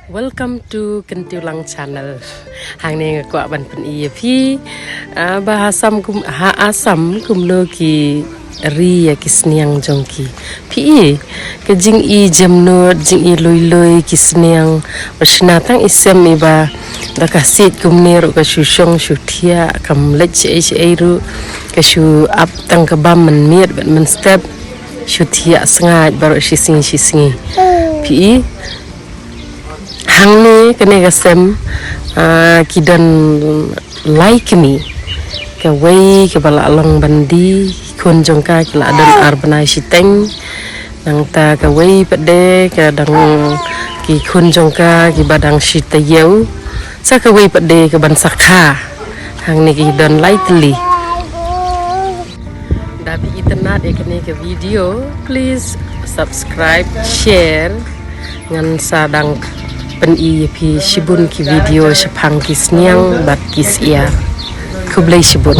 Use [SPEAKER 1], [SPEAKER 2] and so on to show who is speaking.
[SPEAKER 1] Welcome to Kentulang channel. Hang ni ngakwa ban pen iya pi bahasam kum ha asam kum no ki ri ya kisniang jongki. Pi ke jing I jamno jing I loi ki sniang basnatang isem iba da kasit kum ne ro ka shushong shuthia kam lech ai ru ka shu up tang ka bam man miet ban man step shuthia sangat baru shising pi hang ni kene gasem kidan like me ke wei ke bala long bandi kon jongka kila dan arbana shiteng nang ta ke wei pede ke dang ki kon jongka ki badang shitayeu sa ke wei pede ke ban sakha hang ni kidan lightly dabi itna de kene ke video please subscribe share ngan sadang pen pi shibun ki video shapang ki sniang bat ki sia kublai shibun